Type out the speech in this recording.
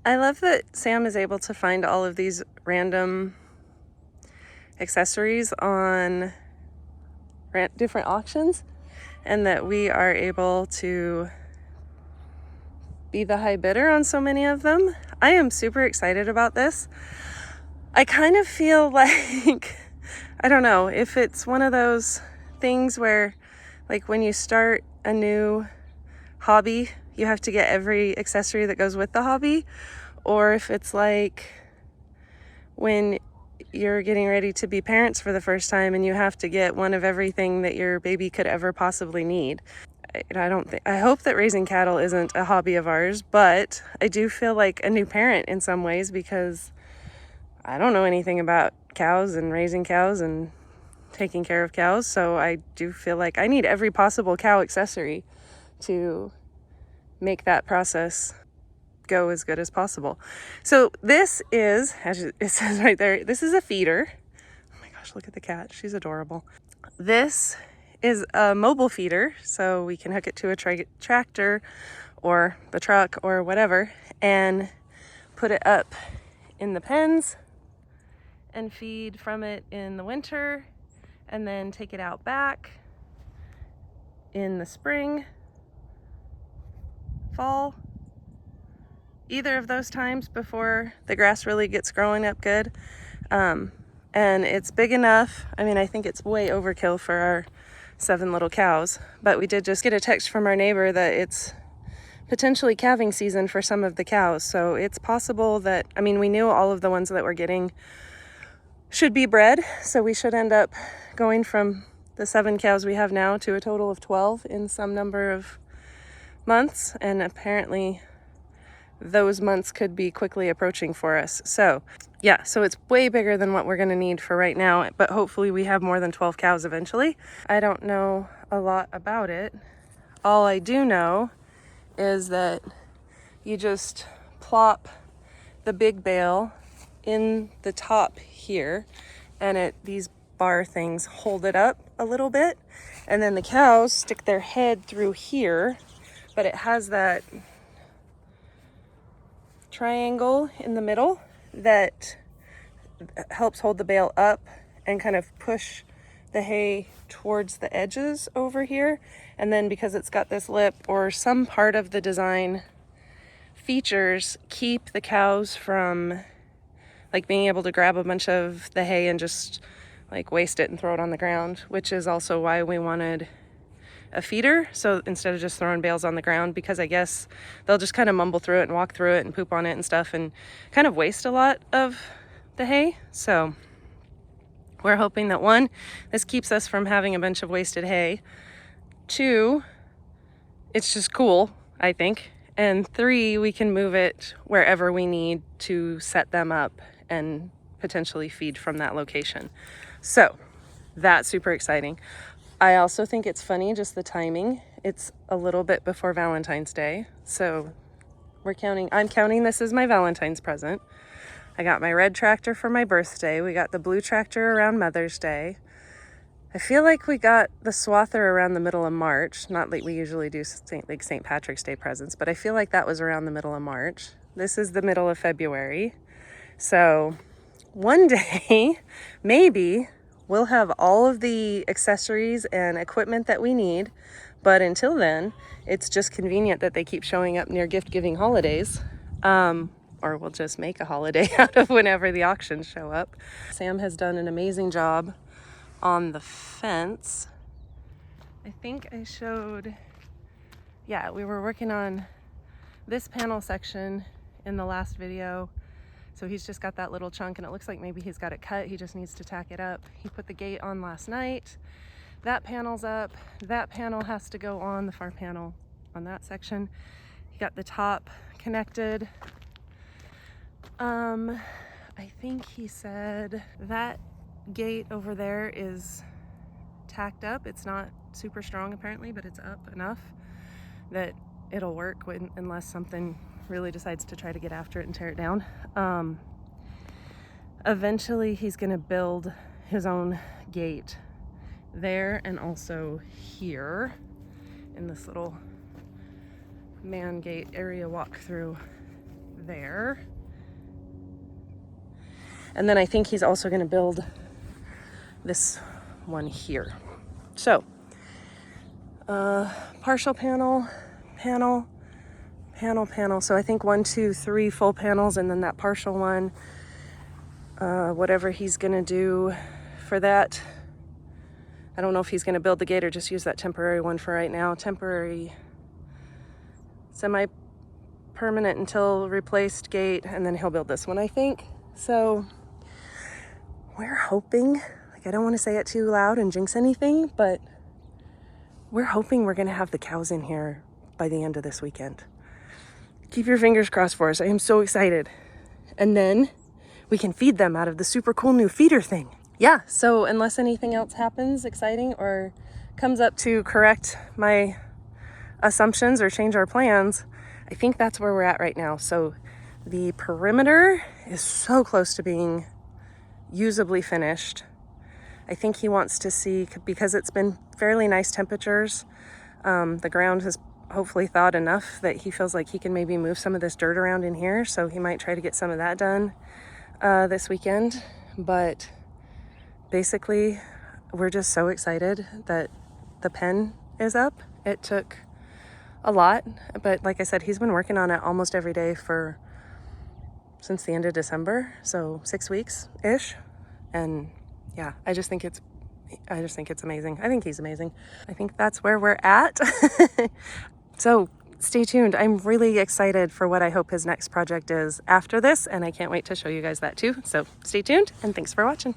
I love that Sam is able to find all of these random accessories on different auctions, and that we are able to be the high bidder on so many of them. I am super excited about this. I kind of feel like, I don't know, if it's one of those things where, like, when you start a new hobby, you have to get every accessory that goes with the hobby, or if it's like when you're getting ready to be parents for the first time and you have to get one of everything that your baby could ever possibly need. I hope that raising cattle isn't a hobby of ours, but I do feel like a new parent in some ways because I don't know anything about cows and raising cows and taking care of cows. So I do feel like I need every possible cow accessory to make that process go as good as possible. So this is, as it says right there, this is a feeder. Oh my gosh, look at the cat. She's adorable. This is a mobile feeder, so we can hook it to a tractor or the truck or whatever and put it up in the pens and feed from it in the winter, and then take it out back in the spring, fall, either of those times before the grass really gets growing up good. And it's big enough. I mean, I think it's way overkill for our 7 little cows, but we did just get a text from our neighbor that it's potentially calving season for some of the cows. So it's possible that, I mean, we knew all of the ones that we're getting should be bred. So we should end up going from the 7 cows we have now to a total of 12 in some number of months. And apparently those months could be quickly approaching for us. So yeah, so it's way bigger than what we're going to need for right now, but hopefully we have more than 12 cows eventually. I don't know a lot about it. All I do know is that you just plop the big bale in the top here, and these bar things hold it up a little bit, and then the cows stick their head through here, but it has that triangle in the middle that helps hold the bale up and kind of push the hay towards the edges over here. And then because it's got this lip, or some part of the design features keep the cows from like being able to grab a bunch of the hay and just like waste it and throw it on the ground, which is also why we wanted a feeder. So instead of just throwing bales on the ground, because I guess they'll just kind of mumble through it and walk through it and poop on it and stuff and kind of waste a lot of the hay. So we're hoping that 1, this keeps us from having a bunch of wasted hay. 2, it's just cool, I think. And 3, we can move it wherever we need to set them up and potentially feed from that location. So that's super exciting. I also think it's funny, just the timing. It's a little bit before Valentine's Day. So I'm counting this as my Valentine's present. I got my red tractor for my birthday. We got the blue tractor around Mother's Day. I feel like we got the swather around the middle of March. Not like we usually do St. Patrick's Day presents, but I feel like that was around the middle of March. This is the middle of February. So one day, maybe, we'll have all of the accessories and equipment that we need. But until then, it's just convenient that they keep showing up near gift-giving holidays. Or we'll just make a holiday out of whenever the auctions show up. Sam has done an amazing job on the fence. I think I showed, yeah, we were working on this panel section in the last video. So he's just got that little chunk, and it looks like maybe he's got it cut. He just needs to tack it up. He put the gate on last night. That panel's up. That panel has to go on, the far panel on that section. He got the top connected. I think he said that gate over there is tacked up. It's not super strong apparently, but it's up enough that it'll work unless something really decides to try to get after it and tear it down. Eventually he's gonna build his own gate there and also here in this little man gate area walk through there. And then I think he's also going to build this one here. So, partial panel, panel, panel, panel. So I think 1, 2, 3 full panels, and then that partial one. Whatever he's going to do for that. I don't know if he's going to build the gate or just use that temporary one for right now. Temporary, semi-permanent until replaced gate, and then he'll build this one, I think. So we're hoping, like, I don't want to say it too loud and jinx anything, but we're hoping we're going to have the cows in here by the end of this weekend. Keep your fingers crossed for us. I am so excited. And then we can feed them out of the super cool new feeder thing. Yeah, so unless anything else happens exciting or comes up to correct my assumptions or change our plans, I think that's where we're at right now. So the perimeter is so close to being usably finished. I think he wants to see, because it's been fairly nice temperatures, the ground has hopefully thawed enough that he feels like he can maybe move some of this dirt around in here. So he might try to get some of that done this weekend. But basically, we're just so excited that the pen is up. It took a lot, but like I said, he's been working on it almost every day since the end of December, so 6 weeks-ish. And yeah, I just think it's amazing. I think he's amazing. I think that's where we're at. So stay tuned. I'm really excited for what I hope his next project is after this, and I can't wait to show you guys that too. So stay tuned, and thanks for watching.